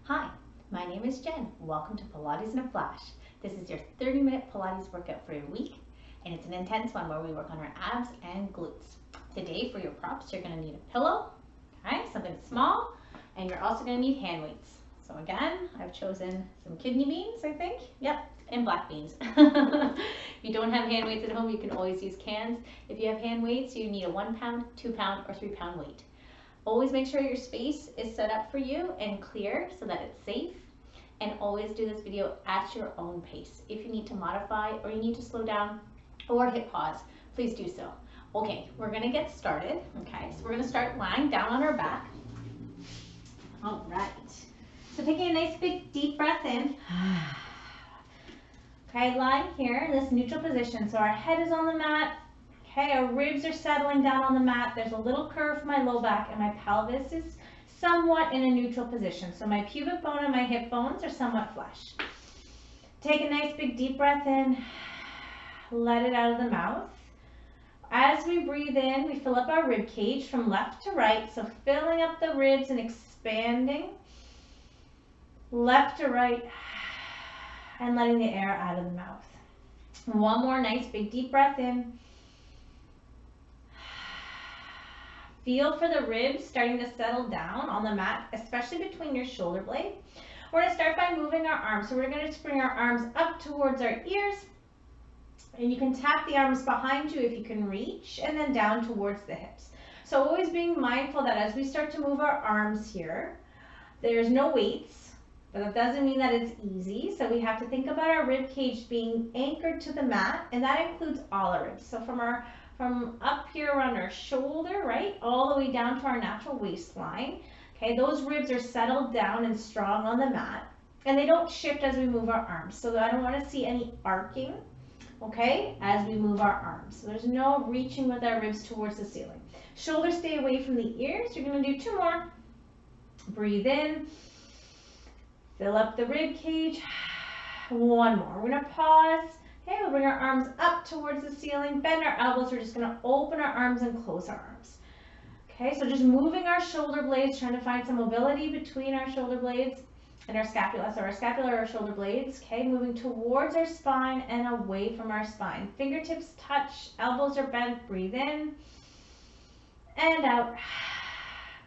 Hi, my name is Jen. Welcome to Pilates in a Flash. This is your 30-minute Pilates workout for your week, and it's an intense one where we work on our abs and glutes. Today for your props, you're going to need a pillow, okay, something small, and you're also going to need hand weights. So again, I've chosen some kidney beans, I think. Yep, and black beans. If you don't have hand weights at home, you can always use cans. If you have hand weights, you need a 1 pound, 2 pound, or 3 pound weight. Always make sure your space is set up for you and clear so that it's safe. And always do this video at your own pace. If you need to modify or you need to slow down or hit pause, please do so. Okay, we're gonna get started. Okay, so we're gonna start lying down on our back. All right, so taking a nice big deep breath in. Okay, lying here in this neutral position. So our head is on the mat. Okay, our ribs are settling down on the mat. There's a little curve for my low back and my pelvis is somewhat in a neutral position. So my pubic bone and my hip bones are somewhat flush. Take a nice big deep breath in. Let it out of the mouth. As we breathe in, we fill up our rib cage from left to right. So filling up the ribs and expanding left to right and letting the air out of the mouth. One more nice big deep breath in. Feel for the ribs starting to settle down on the mat, especially between your shoulder blade. We're going to start by moving our arms. So we're going to bring our arms up towards our ears. And you can tap the arms behind you if you can reach, and then down towards the hips. So always being mindful that as we start to move our arms here, there's no weights, but that doesn't mean that it's easy. So we have to think about our rib cage being anchored to the mat, and that includes all our ribs. So from up here around our shoulder, right, all the way down to our natural waistline. Okay, those ribs are settled down and strong on the mat, and they don't shift as we move our arms. So I don't want to see any arcing, okay, as we move our arms. So there's no reaching with our ribs towards the ceiling. Shoulders stay away from the ears. You're going to do 2 more. Breathe in. Fill up the rib cage. 1 more. We're going to pause. Okay, we'll bring our arms up towards the ceiling, bend our elbows. We're just going to open our arms and close our arms. Okay, so just moving our shoulder blades, trying to find some mobility between our shoulder blades and our scapula. So our scapula are our shoulder blades. Okay, moving towards our spine and away from our spine. Fingertips touch, elbows are bent. Breathe in and out.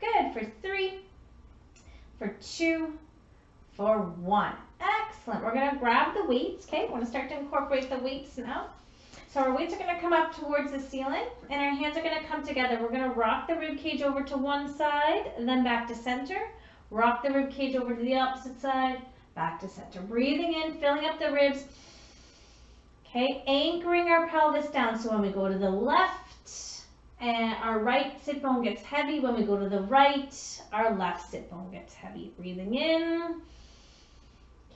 Good. For 3, for 2, for 1. Excellent. We're going to grab the weights. Okay, we're going to start to incorporate the weights now. So our weights are going to come up towards the ceiling, and our hands are going to come together. We're going to rock the rib cage over to one side, and then back to center. Rock the rib cage over to the opposite side, back to center. Breathing in, filling up the ribs. Okay, anchoring our pelvis down. So when we go to the left, and our right sit bone gets heavy. When we go to the right, our left sit bone gets heavy. Breathing in.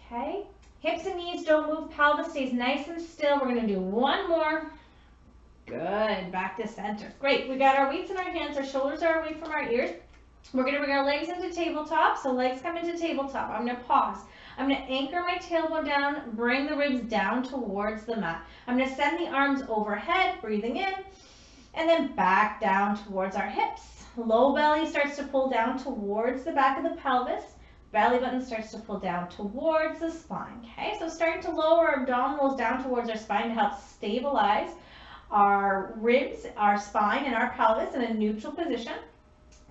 Okay, hips and knees don't move, pelvis stays nice and still. We're going to do 1 more. Good, back to center. Great, we got our weights in our hands, our shoulders are away from our ears. We're going to bring our legs into tabletop, so legs come into tabletop. I'm going to pause. I'm going to anchor my tailbone down, bring the ribs down towards the mat. I'm going to send the arms overhead, breathing in, and then back down towards our hips. Low belly starts to pull down towards the back of the pelvis. Belly button starts to pull down towards the spine. Okay, so starting to lower our abdominals down towards our spine to help stabilize our ribs, our spine, and our pelvis in a neutral position.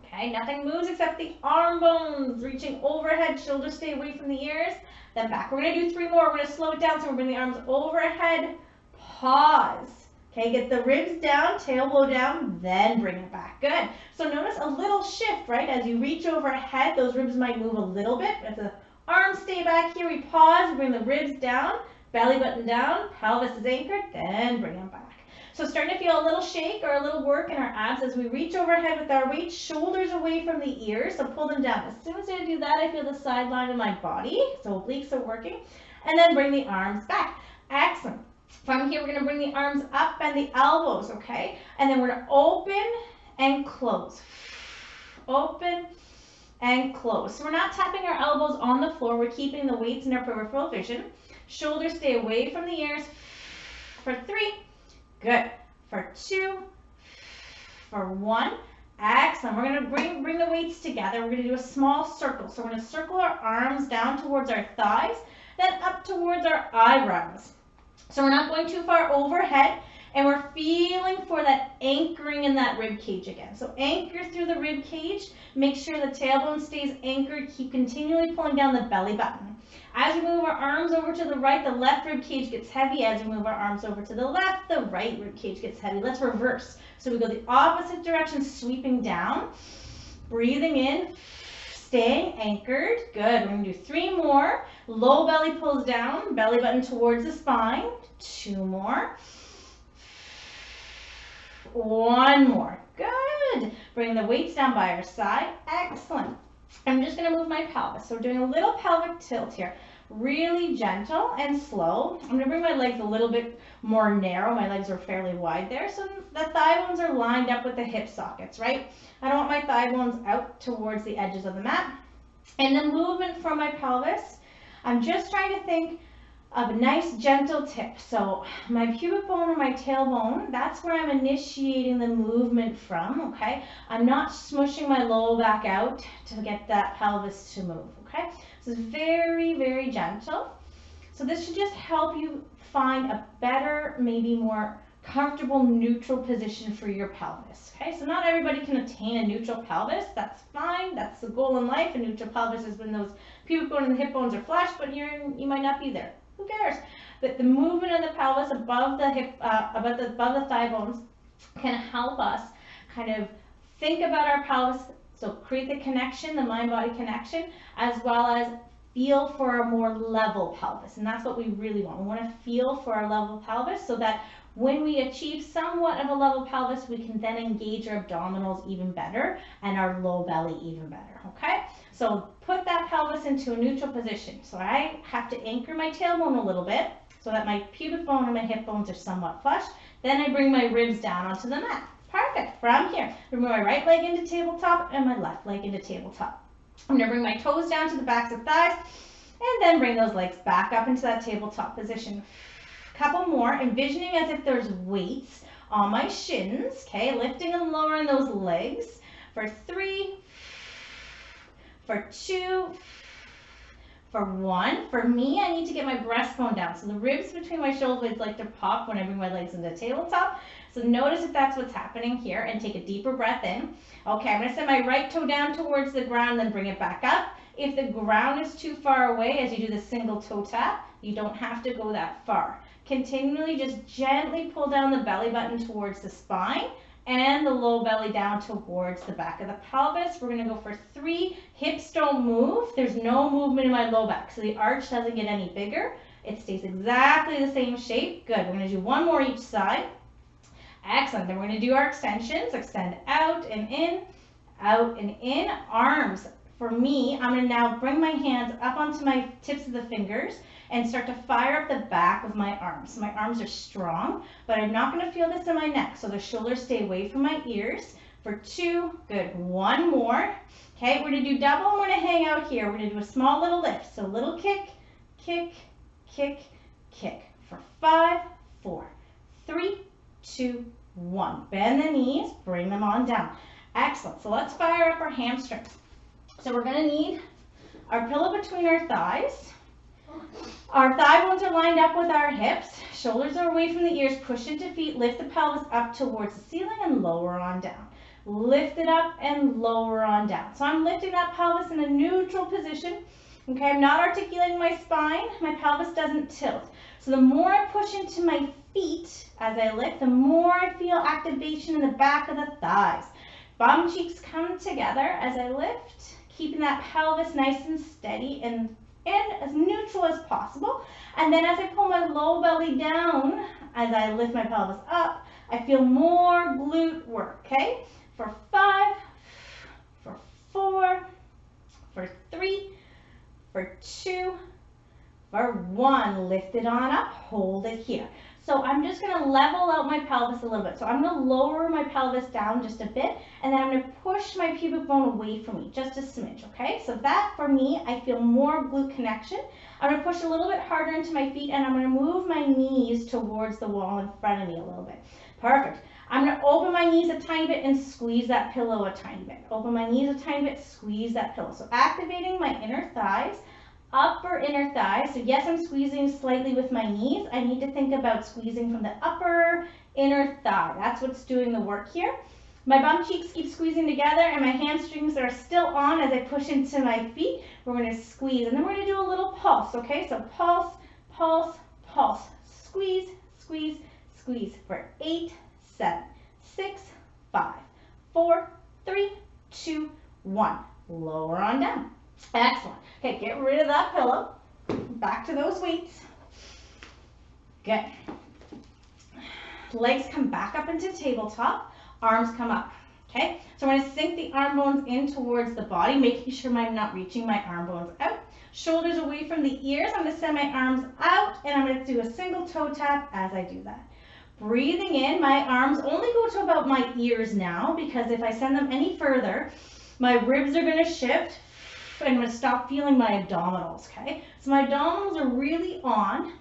Okay, nothing moves except the arm bones reaching overhead, shoulders stay away from the ears, then back. We're going to do 3 more. We're going to slow it down, so we're bringing the arms overhead, pause. Okay, get the ribs down, tailbone down, then bring it back. Good. So notice a little shift, right? As you reach overhead, those ribs might move a little bit. As the arms stay back here, we pause, we bring the ribs down, belly button down, pelvis is anchored, then bring them back. So starting to feel a little shake or a little work in our abs as we reach overhead with our weight, shoulders away from the ears, so pull them down. As soon as I do that, I feel the sideline of my body, so obliques are working, and then bring the arms back. Excellent. From here, we're going to bring the arms up and the elbows, okay? And then we're going to open and close. Open and close. So we're not tapping our elbows on the floor. We're keeping the weights in our peripheral vision. Shoulders stay away from the ears. For 3, good. For 2, for 1, Excellent. We're going to bring the weights together. We're going to do a small circle. So we're going to circle our arms down towards our thighs, then up towards our eyebrows. So we're not going too far overhead, and we're feeling for that anchoring in that rib cage again. So anchor through the rib cage. Make sure the tailbone stays anchored. Keep continually pulling down the belly button. As we move our arms over to the right, the left rib cage gets heavy. As we move our arms over to the left, the right rib cage gets heavy. Let's reverse. So we go the opposite direction, sweeping down. Breathing in, staying anchored. Good. We're going to do 3 more. Low belly pulls down, belly button towards the spine. 2 more. 1 more. Good. Bring the weights down by our side. Excellent. I'm just going to move my pelvis. So we're doing a little pelvic tilt here. Really gentle and slow. I'm going to bring my legs a little bit more narrow. My legs are fairly wide there. So the thigh bones are lined up with the hip sockets, right? I don't want my thigh bones out towards the edges of the mat. And the movement from my pelvis, I'm just trying to think of a nice gentle tip. So my pubic bone or my tailbone, that's where I'm initiating the movement from, okay? I'm not smushing my low back out to get that pelvis to move, okay? So it's very, very gentle. So this should just help you find a better, maybe more comfortable neutral position for your pelvis, okay? So not everybody can attain a neutral pelvis. That's fine. That's the goal in life. A neutral pelvis is when those pubic bone and the hip bones are flush, but you might not be there. Who cares? But the movement of the pelvis above the hip, above the thigh bones can help us kind of think about our pelvis. So create the connection, the mind-body connection, as well as feel for a more level pelvis. And that's what we really want. We want to feel for our level pelvis so that when we achieve somewhat of a level pelvis, we can then engage our abdominals even better and our low belly even better, okay? So put that pelvis into a neutral position. So I have to anchor my tailbone a little bit so that my pubic bone and my hip bones are somewhat flush. Then I bring my ribs down onto the mat. Perfect. From here, bring my right leg into tabletop and my left leg into tabletop. I'm going to bring my toes down to the backs of thighs and then bring those legs back up into that tabletop position. Couple more, envisioning as if there's weights on my shins, okay, lifting and lowering those legs for 3, for 2, for 1. For me, I need to get my breastbone down. So the ribs between my shoulder blades like to pop when I bring my legs into the tabletop. So notice if that's what's happening here and take a deeper breath in. Okay, I'm going to send my right toe down towards the ground, then bring it back up. If the ground is too far away as you do the single toe tap, you don't have to go that far. Continually just gently pull down the belly button towards the spine and the low belly down towards the back of the pelvis. We're going to go for 3. Hips don't move. There's no movement in my low back, so the arch doesn't get any bigger. It stays exactly the same shape. Good. We're going to do 1 more each side. Excellent. Then we're going to do our extensions. Extend out and in, out and in. Arms. For me, I'm going to now bring my hands up onto my tips of the fingers and start to fire up the back of my arms. So my arms are strong, but I'm not going to feel this in my neck. So the shoulders stay away from my ears. For 2, good. 1 more. Okay, we're going to do double and we're going to hang out here. We're going to do a small little lift. So little kick, kick, kick, kick. For 5, 4, 3, 2, 1. Bend the knees, bring them on down. Excellent. So let's fire up our hamstrings. So we're going to need our pillow between our thighs. Our thigh bones are lined up with our hips. Shoulders are away from the ears. Push into feet. Lift the pelvis up towards the ceiling and lower on down. Lift it up and lower on down. So I'm lifting that pelvis in a neutral position. Okay, I'm not articulating my spine. My pelvis doesn't tilt. So the more I push into my feet as I lift, the more I feel activation in the back of the thighs. Bum cheeks come together as I lift, keeping that pelvis nice and steady and as neutral as possible. And then as I pull my low belly down, as I lift my pelvis up, I feel more glute work, okay? For 5, for 4, for 3, for 2, For 1, lift it on up, hold it here. So I'm just gonna level out my pelvis a little bit. So I'm gonna lower my pelvis down just a bit, and then I'm gonna push my pubic bone away from me, just a smidge, okay? So that, for me, I feel more glute connection. I'm gonna push a little bit harder into my feet, and I'm gonna move my knees towards the wall in front of me a little bit. Perfect. I'm gonna open my knees a tiny bit and squeeze that pillow a tiny bit. Open my knees a tiny bit, squeeze that pillow. So activating my inner thighs, upper inner thighs. So yes, I'm squeezing slightly with my knees. I need to think about squeezing from the upper inner thigh. That's what's doing the work here. My bum cheeks keep squeezing together, and my hamstrings are still on as I push into my feet. We're going to squeeze, and then we're going to do a little pulse, okay? So pulse, pulse, pulse. Squeeze, squeeze, squeeze for 8, 7, 6, 5, 4, 3, 2, 1. Lower on down. Excellent. Okay, get rid of that pillow. Back to those weights. Good. Legs come back up into tabletop. Arms come up. Okay, so I'm going to sink the arm bones in towards the body, making sure I'm not reaching my arm bones out. Shoulders away from the ears. I'm going to send my arms out, and I'm going to do a single toe tap as I do that. Breathing in, my arms only go to about my ears now, because if I send them any further, my ribs are going to shift, and I'm going to stop feeling my abdominals, okay? So my abdominals are really on,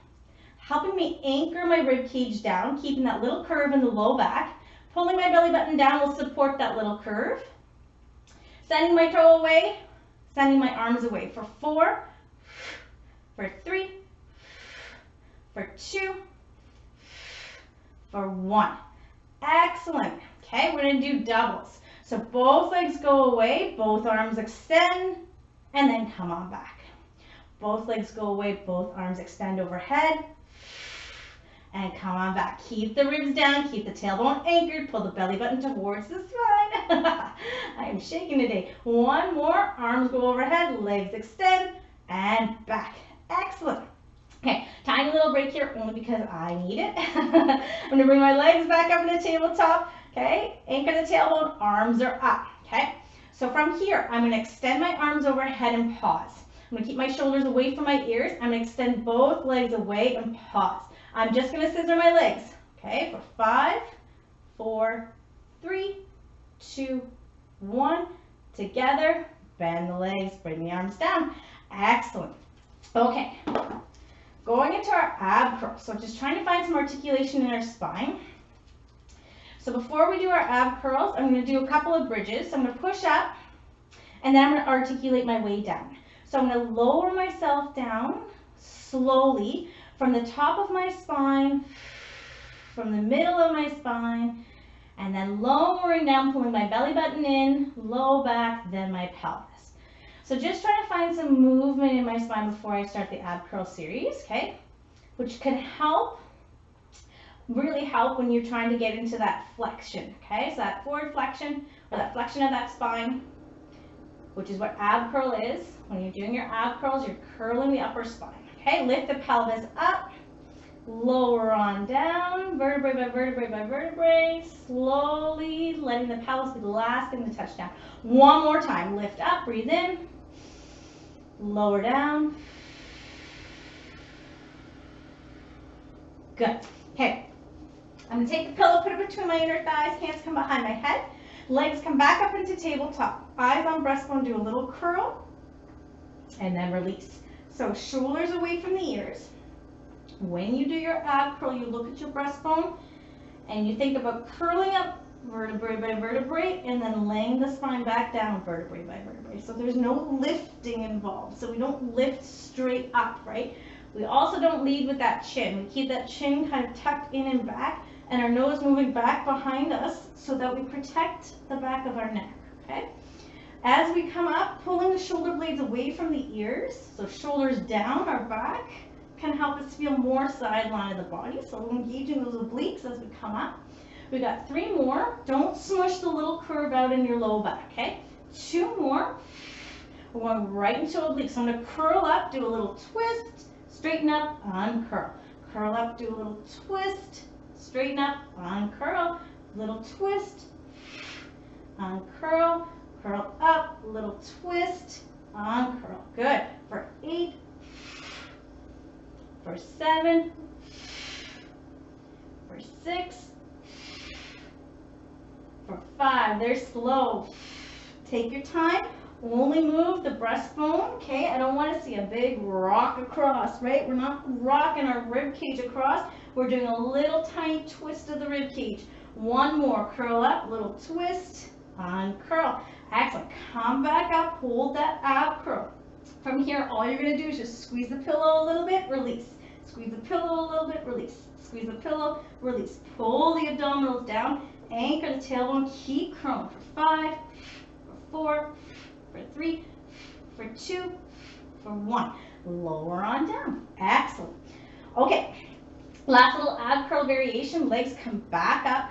helping me anchor my rib cage down, keeping that little curve in the low back. Pulling my belly button down will support that little curve. Sending my toe away, sending my arms away for 4, for 3, for 2, for 1. Excellent. Okay, we're going to do doubles. So both legs go away, both arms extend, and then come on back. Both legs go away, both arms extend overhead, and come on back. Keep the ribs down, keep the tailbone anchored, pull the belly button towards the spine. I am shaking today. 1 more, arms go overhead, legs extend, and back. Excellent. Okay, tiny little break here only because I need it. I'm gonna bring my legs back up to the tabletop. Okay, anchor the tailbone, arms are up. Okay, so from here, I'm gonna extend my arms overhead and pause. I'm gonna keep my shoulders away from my ears. I'm gonna extend both legs away and pause. I'm just going to scissor my legs, okay, for 5, 4, 3, 2, 1. Together, bend the legs, bring the arms down. Excellent. Okay, going into our ab curls. So just trying to find some articulation in our spine. So before we do our ab curls, I'm going to do a couple of bridges. So I'm going to push up, and then I'm going to articulate my way down. So I'm going to lower myself down slowly, from the top of my spine, from the middle of my spine, and then lowering down, pulling my belly button in, low back, then my pelvis. So just trying to find some movement in my spine before I start the ab curl series, okay? Which can help, really help when you're trying to get into that flexion, okay? So that forward flexion, or that flexion of that spine, which is what ab curl is. When you're doing your ab curls, you're curling the upper spine. Okay, lift the pelvis up, lower on down, vertebrae by vertebrae by vertebrae, slowly letting the pelvis be the last thing to touch down. 1 more time, lift up, breathe in, lower down. Good. Okay, I'm going to take the pillow, put it between my inner thighs, hands come behind my head, legs come back up into tabletop, eyes on breastbone, do a little curl, and then release. So shoulders away from the ears. When you do your ab curl, you look at your breastbone and you think about curling up vertebrae by vertebrae and then laying the spine back down vertebrae by vertebrae. So there's no lifting involved. So we don't lift straight up, right? We also don't lead with that chin. We keep that chin kind of tucked in and back, and our nose moving back behind us so that we protect the back of our neck, okay? As we come up, pulling the shoulder blades away from the ears, so shoulders down, our back, can help us feel more sideline of the body. So we're engaging those obliques as we come up. We got 3 more. Don't smush the little curve out in your low back, okay? 2 more. We're going right into obliques. So I'm going to curl up, do a little twist, straighten up, uncurl. Curl up, do a little twist, straighten up, uncurl, little twist, uncurl. Curl up, little twist, uncurl. Good. For 8, for 7, for 6, for 5. They're slow. Take your time. Only move the breastbone, okay? I don't want to see a big rock across, right? We're not rocking our rib cage across. We're doing a little tiny twist of the rib cage. One more. Curl up, little twist, uncurl. Excellent. Come back up, hold that ab curl. From here, all you're going to do is just squeeze the pillow a little bit, release. Squeeze the pillow a little bit, release. Squeeze the pillow, release. Pull the abdominals down, anchor the tailbone, keep curling for 5, for 4, for 3, for 2, for 1. Lower on down. Excellent. Okay, last little ab curl variation. Legs come back up,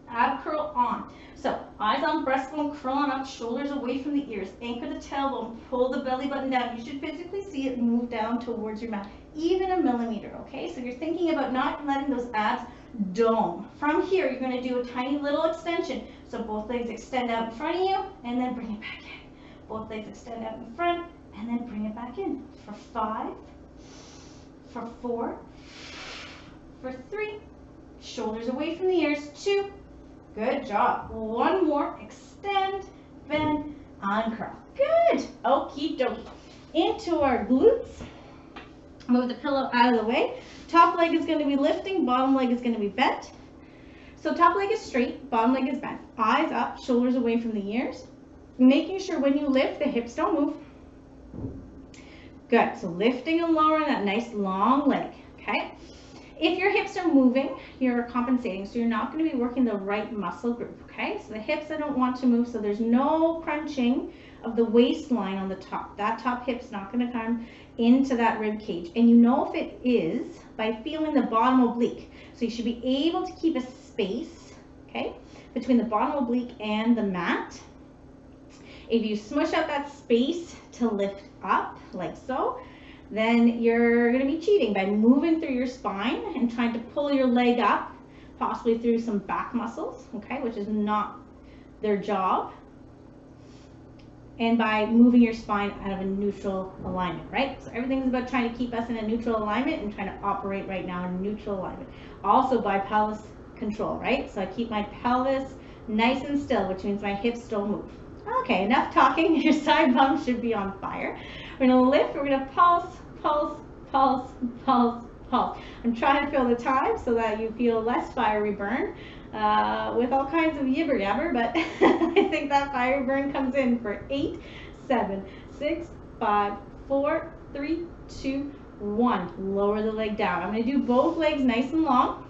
ab curl on. So eyes on breastbone, curl on up, shoulders away from the ears. Anchor the tailbone, pull the belly button down. You should physically see it move down towards your mat, even a millimeter, okay? So you're thinking about not letting those abs dome. From here, you're going to do a tiny little extension. So both legs extend out in front of you, and then bring it back in. Both legs extend out in front, and then bring it back in. For 5, for 4, for 3, shoulders away from the ears, 2. Good job. One more. Extend, bend, uncurl. Good. Okie dokie. Into our glutes. Move the pillow out of the way. Top leg is going to be lifting. Bottom leg is going to be bent. So top leg is straight. Bottom leg is bent. Eyes up. Shoulders away from the ears. Making sure when you lift, the hips don't move. Good. So lifting and lowering that nice long leg. Okay. If your hips are moving, you're compensating, so you're not going to be working the right muscle group, okay? So the hips I don't want to move, so there's no crunching of the waistline on the top. That top hip's not going to come into that rib cage. And you know if it is by feeling the bottom oblique. So you should be able to keep a space, okay, between the bottom oblique and the mat. If you smush out that space to lift up, like so, then you're going to be cheating by moving through your spine and trying to pull your leg up, possibly through some back muscles, okay, which is not their job, and by moving your spine out of a neutral alignment, right? So everything's about trying to keep us in a neutral alignment and trying to operate right now in neutral alignment. Also by pelvis control, right? So I keep my pelvis nice and still, which means my hips don't move. Okay, enough talking. Your side bum should be on fire. We're going to lift. We're going to pulse, pulse, pulse, pulse, pulse. I'm trying to fill the time so that you feel less fiery burn with all kinds of yibber yabber, but I think that fiery burn comes in for 8, 7, 6, 5, 4, 3, 2, 1. Lower the leg down. I'm going to do both legs nice and long.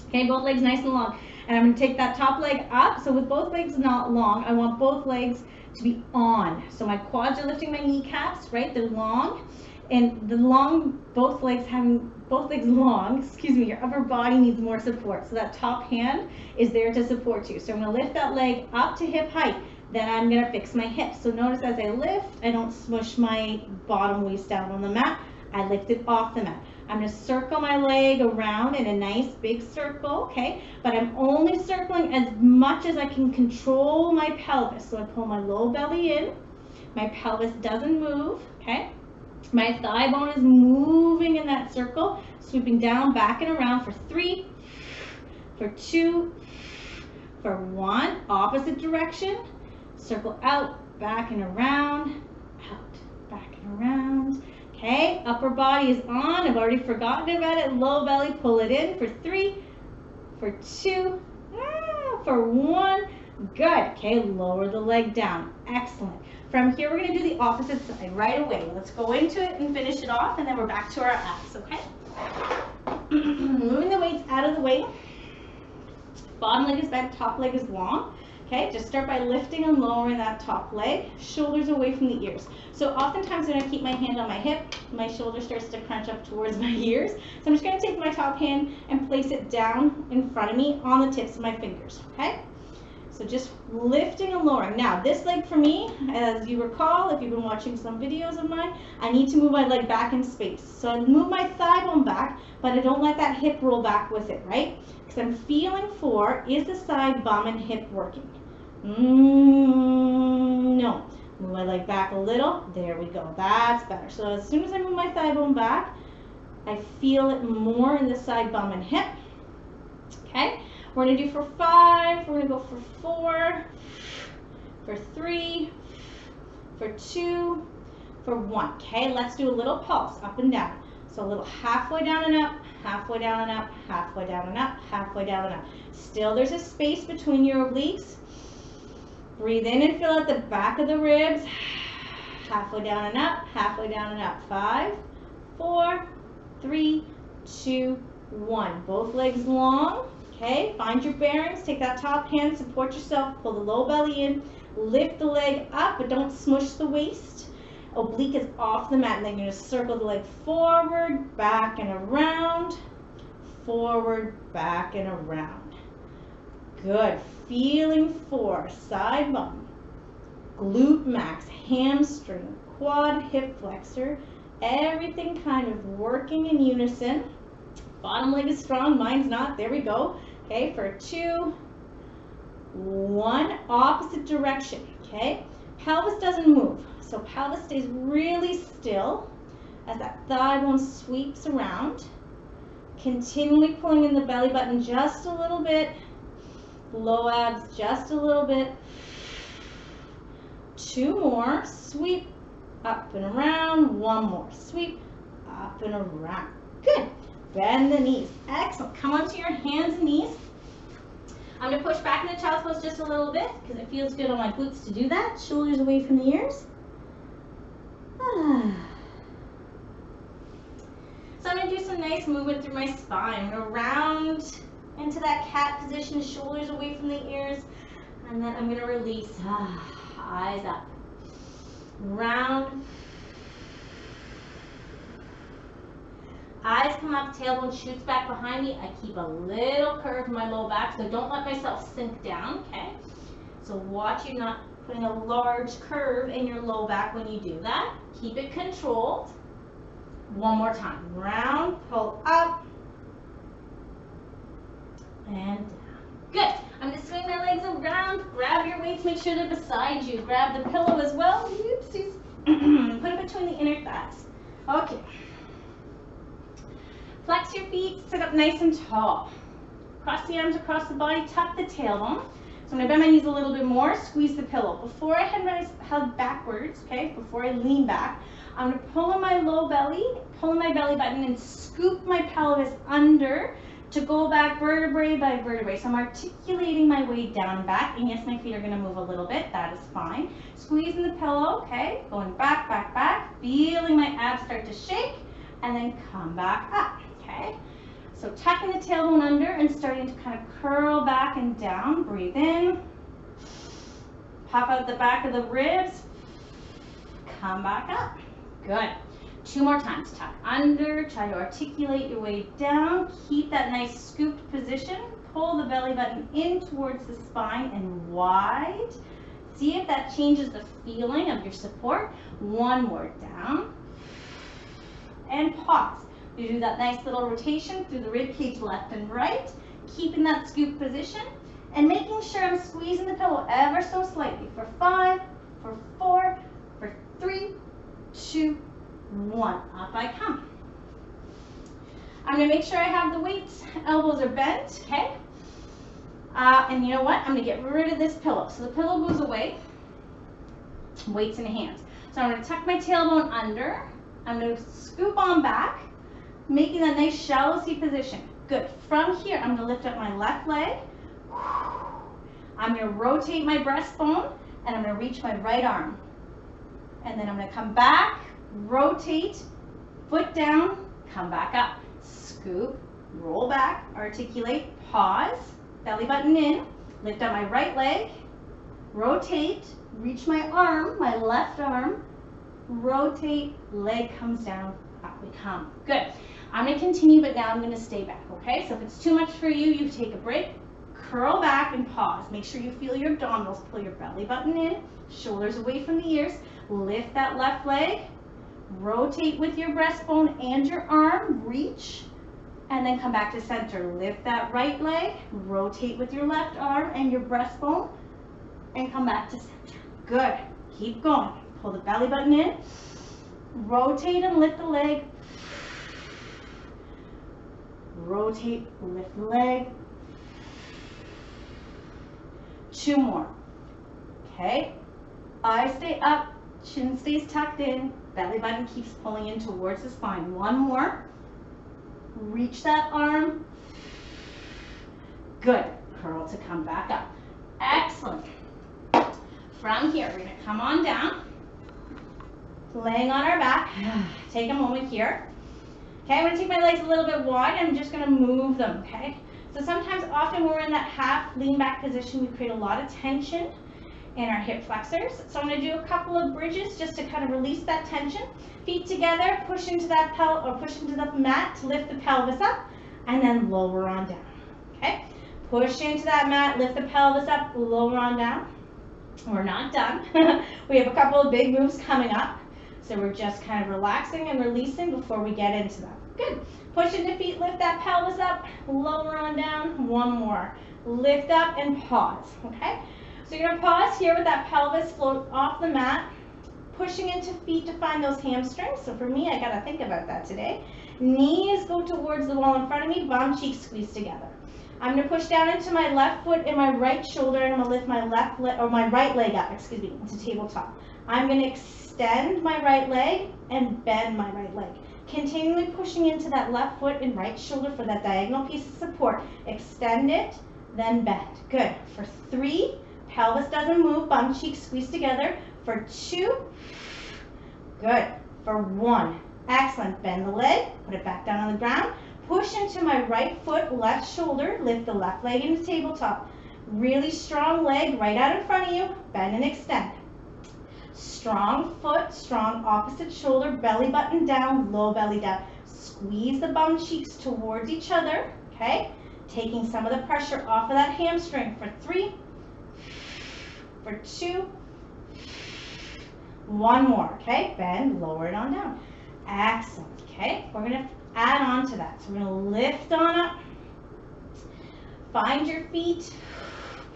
Okay, both legs nice and long. And I'm going to take that top leg up. So with both legs not long, I want both legs to be on. So my quads are lifting my kneecaps, right? They're long. And the long, both legs long, excuse me, your upper body needs more support. So that top hand is there to support you. So I'm going to lift that leg up to hip height. Then I'm going to fix my hips. So notice as I lift, I don't smush my bottom waist down on the mat. I lift it off the mat. I'm going to circle my leg around in a nice big circle, okay? But I'm only circling as much as I can control my pelvis. So I pull my low belly in. My pelvis doesn't move, okay? My thigh bone is moving in that circle, sweeping down, back and around for 3, for 2, for 1. Opposite direction. Circle out, back and around, out, back and around. Okay, upper body is on. I've already forgotten about it. Low belly, pull it in for 3, for 2, for 1. Good. Okay, lower the leg down. Excellent. From here, we're going to do the opposite side right away. Let's go into it and finish it off, and then we're back to our abs, okay? Moving the weights out of the way. Bottom leg is bent, top leg is long. Okay, just start by lifting and lowering that top leg, shoulders away from the ears. So oftentimes when I keep my hand on my hip, my shoulder starts to crunch up towards my ears. So I'm just going to take my top hand and place it down in front of me on the tips of my fingers, okay? So just lifting and lowering. Now this leg for me, as you recall, if you've been watching some videos of mine, I need to move my leg back in space. So I move my thigh bone back, but I don't let that hip roll back with it, right? Because I'm feeling for, is the side bum and hip working? No. Move my leg back a little. There we go. That's better. So as soon as I move my thigh bone back, I feel it more in the side bum and hip. Okay, we're gonna do for 5, we're gonna go for 4, for 3, for 2, for 1. Okay, let's do a little pulse up and down. So a little halfway down and up, halfway down and up, halfway down and up, halfway down and up. Still there's a space between your obliques. Breathe in and feel out the back of the ribs. Halfway down and up, halfway down and up. 5, 4, 3, 2, 1. Both legs long. Okay, find your bearings. Take that top hand, support yourself, pull the low belly in, lift the leg up, but don't smush the waist. Oblique is off the mat, and then you're going to circle the leg forward, back and around, forward, back and around. Good. Feeling 4, side bum, glute max, hamstring, quad, hip flexor, everything kind of working in unison. Bottom leg is strong, mine's not. There we go. Okay, for 2, 1, opposite direction. Okay, pelvis doesn't move, so pelvis stays really still as that thigh bone sweeps around. Continually pulling in the belly button just a little bit, low abs just a little bit. 2 more, sweep up and around. 1 more, sweep up and around. Good. Bend the knees. Excellent. Come onto your hands and knees. I'm going to push back into child's pose just a little bit because it feels good on my glutes to do that. Shoulders away from the ears. So I'm going to do some nice movement through my spine. I'm going to round into that cat position, shoulders away from the ears, and then I'm going to release. Eyes up. Round. Eyes come up, tailbone shoots back behind me. I keep a little curve in my low back, so don't let myself sink down, okay? So watch you not putting a large curve in your low back when you do that. Keep it controlled. 1 more time. Round, pull up, and down. Good. I'm going to swing my legs around. Grab your weights. Make sure they're beside you. Grab the pillow as well. Oopsies. Put it between the inner thighs. Okay. Flex your feet. Sit up nice and tall. Cross the arms across the body. Tuck the tailbone. So I'm going to bend my knees a little bit more. Squeeze the pillow. Before I head backwards, okay, before I lean back, I'm going to pull in my low belly, pull in my belly button, and scoop my pelvis under to go back vertebrae by vertebrae. So I'm articulating my way down and back. And yes, my feet are going to move a little bit. That is fine. Squeezing the pillow, okay? Going back, back, back. Feeling my abs start to shake. And then come back up, okay? So tucking the tailbone under and starting to kind of curl back and down. Breathe in. Pop out the back of the ribs. Come back up. Good. 2 more times. Tuck under. Try to articulate your way down. Keep that nice scooped position. Pull the belly button in towards the spine and wide. See if that changes the feeling of your support. 1 more down. And pause. You do that nice little rotation through the rib cage left and right. Keeping that scoop position. And making sure I'm squeezing the pillow ever so slightly. For 5, for 4, for 3, 2, 1. Up I come. I'm going to make sure I have the weights. Elbows are bent, okay? And you know what? I'm going to get rid of this pillow. So the pillow goes away. Weights in hands. So I'm going to tuck my tailbone under. I'm going to scoop on back, making that nice shallow C position. Good. From here, I'm going to lift up my left leg. I'm going to rotate my breastbone, and I'm going to reach my right arm. And then I'm going to come back, rotate, foot down, come back up. Scoop, roll back, articulate, pause, belly button in, lift up my right leg, rotate, reach my arm, my left arm, rotate, leg comes down, up we come. Good. I'm going to continue, but now I'm going to stay back, okay? So if it's too much for you, you take a break, curl back and pause. Make sure you feel your abdominals. Pull your belly button in, shoulders away from the ears. Lift that left leg, rotate with your breastbone and your arm, reach, and then come back to center. Lift that right leg, rotate with your left arm and your breastbone, and come back to center. Good. Keep going. Pull the belly button in, rotate and lift the leg, rotate, lift the leg. 2 more. Okay, eyes stay up, chin stays tucked in, belly button keeps pulling in towards the spine. 1 more. Reach that arm. Good. Curl to come back up. Excellent. From here, we're going to come on down, laying on our back. Take a moment here. Okay, I'm going to take my legs a little bit wide. I'm just going to move them, okay? So sometimes, often when we're in that half lean back position, we create a lot of tension in our hip flexors. So I'm going to do a couple of bridges just to kind of release that tension. Feet together, push into that push into the mat to lift the pelvis up, and then lower on down. Okay? Push into that mat, lift the pelvis up, lower on down. We're not done. We have a couple of big moves coming up. So we're just kind of relaxing and releasing before we get into that. Good. Push into feet, lift that pelvis up, lower on down. 1 more. Lift up and pause. Okay? So you're going to pause here with that pelvis float off the mat, pushing into feet to find those hamstrings. So for me, I got to think about that today. Knees go towards the wall in front of me, bum cheeks squeeze together. I'm going to push down into my left foot and my right shoulder, and I'm going to lift my left leg, or my right leg up, into tabletop. I'm going to extend my right leg and bend my right leg. Continually pushing into that left foot and right shoulder for that diagonal piece of support. Extend it, then bend. Good. For 3, pelvis doesn't move, bum cheeks squeeze together. For 2, good. For 1, excellent. Bend the leg, put it back down on the ground. Push into my right foot, left shoulder, lift the left leg into tabletop. Really strong leg right out in front of you, bend and extend. Strong foot, strong opposite shoulder, belly button down, low belly down. Squeeze the bum cheeks towards each other, okay? Taking some of the pressure off of that hamstring. For 3, for 2, 1 more, okay? Bend, lower it on down. Excellent, okay? We're gonna add on to that. So we're gonna lift on up, find your feet,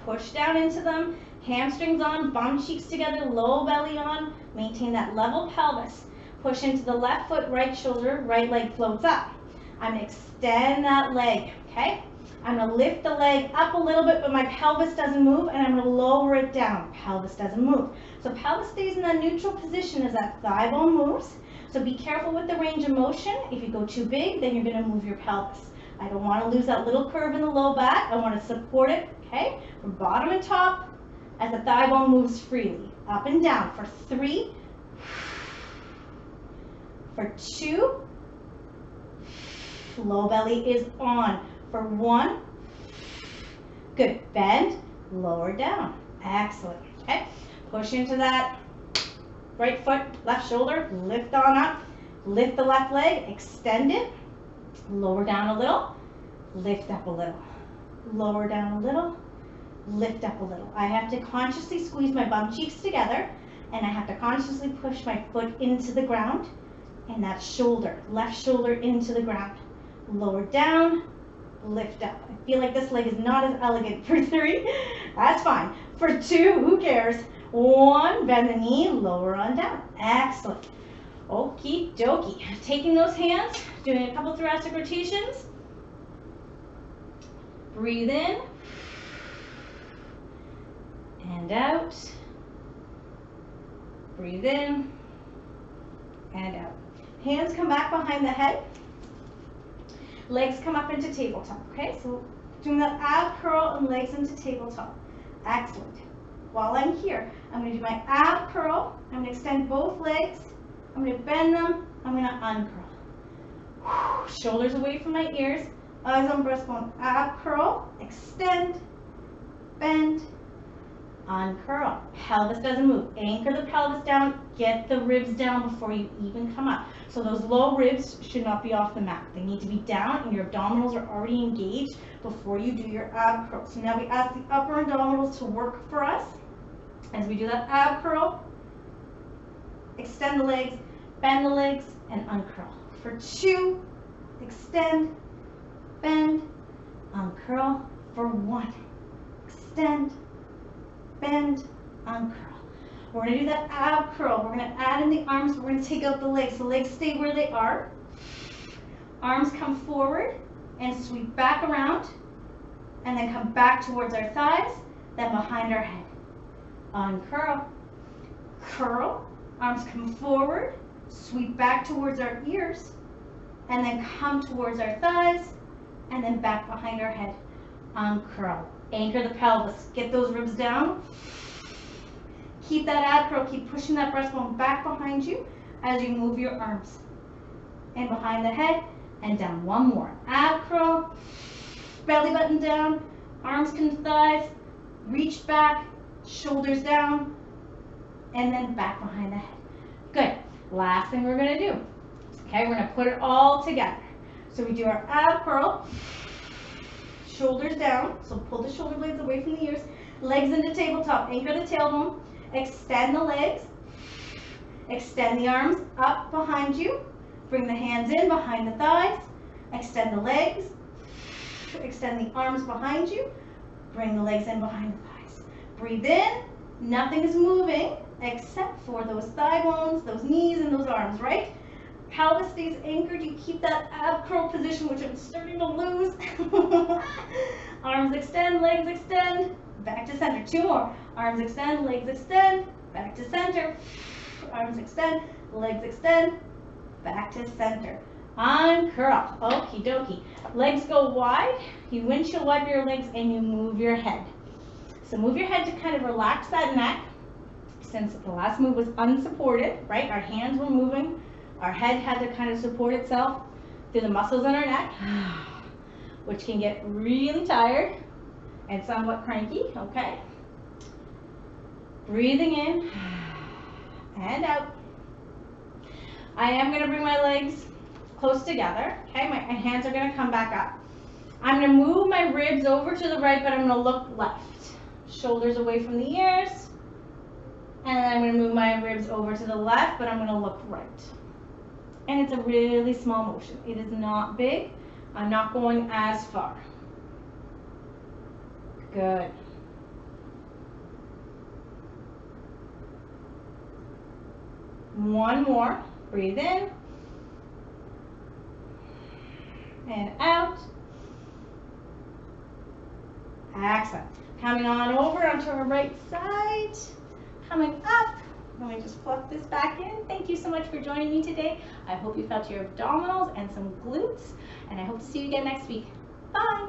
push down into them, hamstrings on, bum cheeks together, low belly on, maintain that level pelvis. Push into the left foot, right shoulder, right leg floats up. I'm gonna extend that leg, okay? I'm gonna lift the leg up a little bit, but my pelvis doesn't move, and I'm gonna lower it down. Pelvis doesn't move. So pelvis stays in that neutral position as that thigh bone moves. So be careful with the range of motion. If you go too big, then you're gonna move your pelvis. I don't wanna lose that little curve in the low back. I wanna support it, okay? From bottom and top, as the thigh bone moves freely. Up and down for 3, for 2, low belly is on. For 1, good, bend, lower down, excellent, okay? Push into that right foot, left shoulder, lift on up, lift the left leg, extend it, lower down a little, lift up a little, lower down a little, lift up a little. I have to consciously squeeze my bum cheeks together, and I have to consciously push my foot into the ground, and that shoulder, left shoulder into the ground, lower down, lift up. I feel like this leg is not as elegant. For 3, that's fine. For 2, who cares? 1, bend the knee, lower on down. Excellent. Okie dokie. Taking those hands, doing a couple thoracic rotations. Breathe in and out. Breathe in and out. Hands come back behind the head. Legs come up into tabletop, okay? So doing that ab curl and legs into tabletop. Excellent. While I'm here, I'm going to do my ab curl. I'm going to extend both legs. I'm going to bend them. I'm going to uncurl. Shoulders away from my ears. Eyes on breastbone. Ab curl. Extend. Bend. Uncurl. Pelvis doesn't move. Anchor the pelvis down. Get the ribs down before you even come up. So those low ribs should not be off the mat. They need to be down, and your abdominals are already engaged before you do your ab curl. So now we ask the upper abdominals to work for us. As we do that ab curl, extend the legs, bend the legs, and uncurl. For 2, extend, bend, uncurl. For 1, extend, bend, uncurl. We're going to do that ab curl. We're going to add in the arms, but we're going to take out the legs. The legs stay where they are. Arms come forward and sweep back around, and then come back towards our thighs, then behind our head. Uncurl, curl, arms come forward, sweep back towards our ears, and then come towards our thighs, and then back behind our head. Uncurl, anchor the pelvis, get those ribs down. Keep that ab curl, keep pushing that breastbone back behind you as you move your arms. And behind the head, and down. One more. Ab curl, belly button down, arms come to thighs, reach back, shoulders down, and then back behind the head. Good. Last thing we're going to do. Okay, we're going to put it all together. So we do our ab curl, shoulders down, so pull the shoulder blades away from the ears, legs into tabletop, anchor the tailbone, extend the legs, extend the arms up behind you, bring the hands in behind the thighs, extend the legs, extend the arms behind you, bring the legs in behind the thighs. Breathe in, nothing is moving except for those thigh bones, those knees, and those arms, right? Pelvis stays anchored, you keep that ab curl position, which I'm starting to lose. Arms extend, legs extend, back to center. Two more. Arms extend, legs extend, back to center. Arms extend, legs extend, back to center. Uncurl. Okie dokie. Legs go wide, you windshield wipe your legs, and you move your head. So move your head to kind of relax that neck. Since the last move was unsupported, right? Our hands were moving. Our head had to kind of support itself through the muscles in our neck, which can get really tired and somewhat cranky, okay? Breathing in and out. I am going to bring my legs close together, okay? My hands are going to come back up. I'm going to move my ribs over to the right, but I'm going to look left. Shoulders away from the ears. And then I'm going to move my ribs over to the left, but I'm going to look right. And it's a really small motion. It is not big. I'm not going as far. Good. One more. Breathe in. And out. Excellent. Coming on over onto our right side. Coming up. Let me just fluff this back in. Thank you so much for joining me today. I hope you felt your abdominals and some glutes, and I hope to see you again next week. Bye.